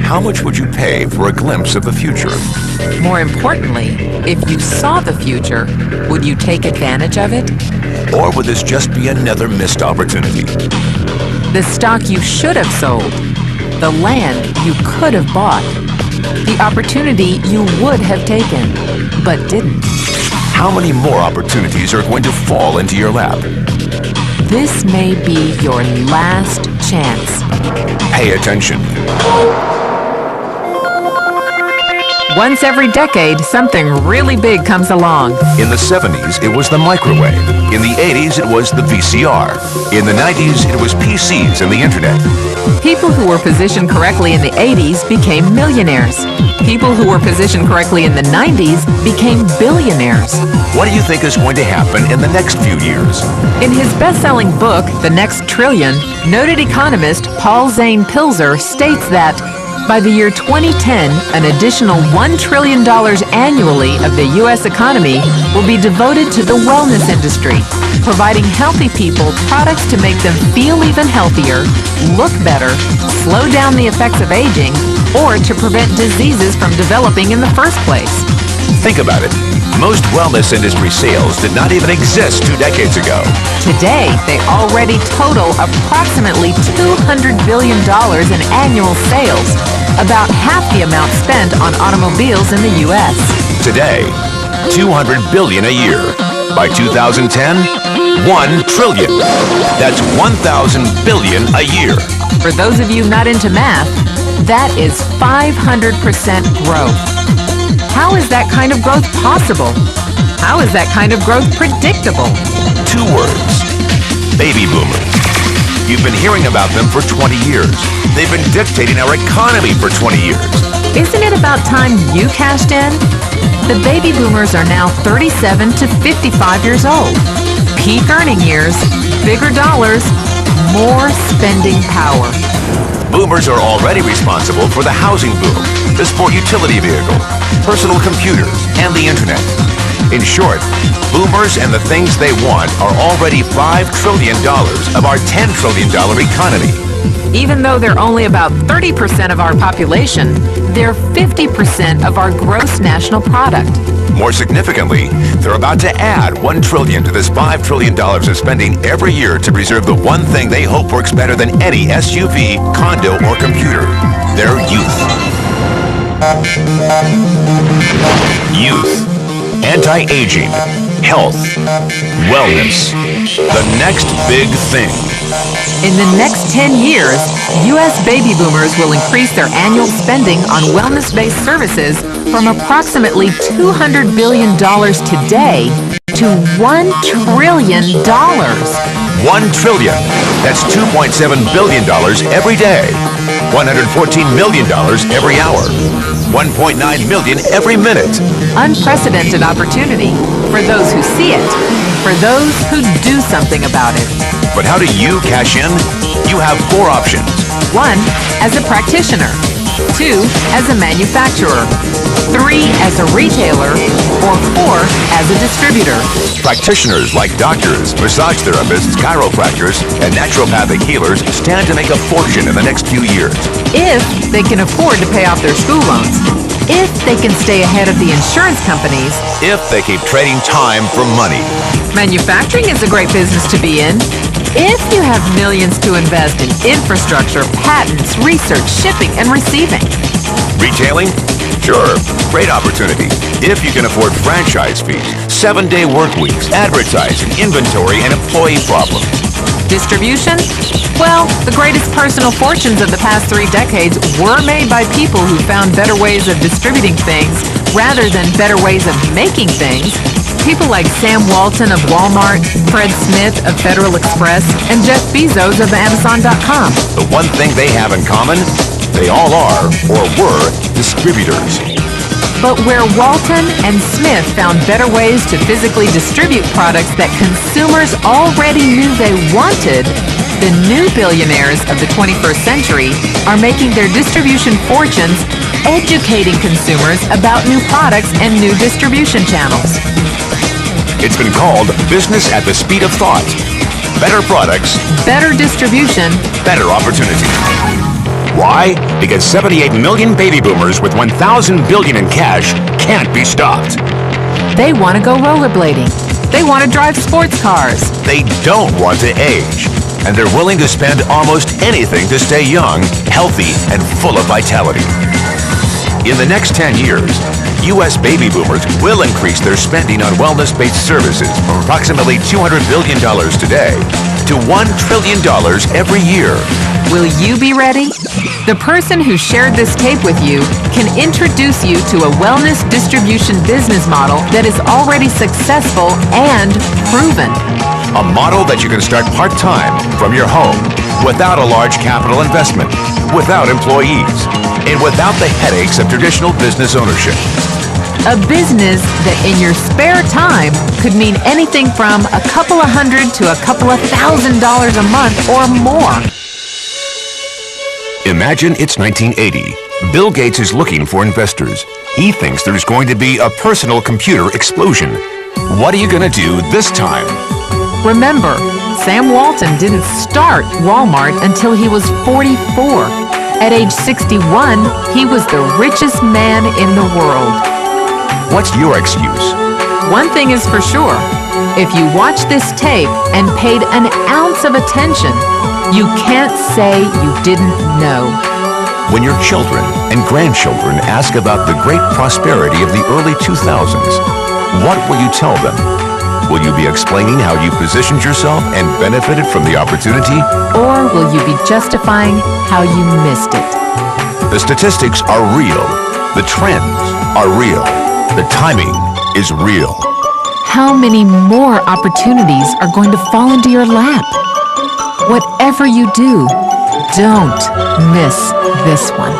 How much would you pay for a glimpse of the future? More importantly, if you saw the future, would you take advantage of it? Or would this just be another missed opportunity? The stock you should have sold, the land you could have bought, the opportunity you would have taken, but didn't. How many more opportunities are going to fall into your lap? This may be your last chance. Pay attention. Once every decade, something really big comes along. In the 70s, it was the microwave. In the 80s, it was the VCR. In the 90s, it was PCs and the internet. People who were positioned correctly in the 80s became millionaires. People who were positioned correctly in the 90s became billionaires. What do you think is going to happen in the next few years? In his best-selling book, The Next Trillion, noted economist Paul Zane Pilzer states that by the year 2010, an additional $1 trillion annually of the U.S. economy will be devoted to the wellness industry, providing healthy people products to make them feel even healthier, look better, slow down the effects of aging, or to prevent diseases from developing in the first place. Think about it. Most wellness industry sales did not even exist 2 decades ago. Today, they already total approximately $200 billion in annual sales, about half the amount spent on automobiles in the U.S. Today, $200 billion a year. By 2010, $1 trillion. That's 1,000 billion a year. For those of you not into math, that is 500% growth. How is that kind of growth possible? How is that kind of growth predictable? 2 words. Baby boomers. You've been hearing about them for 20 years. They've been dictating our economy for 20 years. Isn't it about time you cashed in? The baby boomers are now 37 to 55 years old. Peak earning years, bigger dollars, more spending power. Boomers are already responsible for the housing boom, the sport utility vehicle, personal computers, and the internet. In short, boomers and the things they want are already $5 trillion of our $10 trillion economy. Even though they're only about 30% of our population, they're 50% of our gross national product. More significantly, they're about to add $1 trillion to this $5 trillion of spending every year to preserve the one thing they hope works better than any SUV, condo, or computer: their youth. Youth. Anti-aging. Health. Wellness. The next big thing. In the next 10 years, U.S. baby boomers will increase their annual spending on wellness-based services from approximately $200 billion today to $1 trillion. $1 trillion. That's $2.7 billion every day. $114 million every hour. $1.9 million every minute. Unprecedented opportunity for those who see it, for those who do something about it. But how do you cash in? You have 4 options. 1, as a practitioner. 2, as a manufacturer. 3, as a retailer. Or 4, as a distributor. Practitioners like doctors, massage therapists, chiropractors, and naturopathic healers stand to make a fortune in the next few years. If they can afford to pay off their school loans. If they can stay ahead of the insurance companies. If they keep trading time for money. Manufacturing is a great business to be in. If you have millions to invest in infrastructure, patents, research, shipping, and receiving. Retailing? Sure, great opportunity. If you can afford franchise fees, 7-day work weeks, advertising, inventory, and employee problems. Distribution? Well, the greatest personal fortunes of the past 3 decades were made by people who found better ways of distributing things rather than better ways of making things. People like Sam Walton of Walmart, Fred Smith of Federal Express, and Jeff Bezos of Amazon.com. The one thing they have in common, they all are, or were, distributors. But where Walton and Smith found better ways to physically distribute products that consumers already knew they wanted, the new billionaires of the 21st century are making their distribution fortunes educating consumers about new products and new distribution channels. It's been called business at the speed of thought. better products, better distribution, better opportunity. Why? Because 78 million baby boomers with 1,000 billion in cash can't be stopped. they want to go rollerblading. They want to drive sports cars. They don't want to age, and they're willing to spend almost anything to stay young, healthy, and full of vitality. In the next 10 years, U.S. baby boomers will increase their spending on wellness-based services from approximately $200 billion today to $1 trillion every year. Will you be ready? The person who shared this tape with you can introduce you to a wellness distribution business model that is already successful and proven. A model that you can start part-time from your home without a large capital investment, without employees, and without the headaches of traditional business ownership. A business that in your spare time could mean anything from a couple of hundred to a couple of $1,000s a month or more. Imagine it's 1980. Bill Gates is looking for investors. He thinks there's going to be a personal computer explosion. What are you going to do this time? Remember, Sam Walton didn't start Walmart until he was 44. At age 61, he was the richest man in the world. What's your excuse? One thing is for sure. If you watch this tape and paid an ounce of attention, you can't say you didn't know. When your children and grandchildren ask about the great prosperity of the early 2000s, what will you tell them? Will you be explaining how you positioned yourself and benefited from the opportunity? Or will you be justifying how you missed it? The statistics are real. The trends are real. The timing is real. How many more opportunities are going to fall into your lap? Whatever you do, don't miss this one.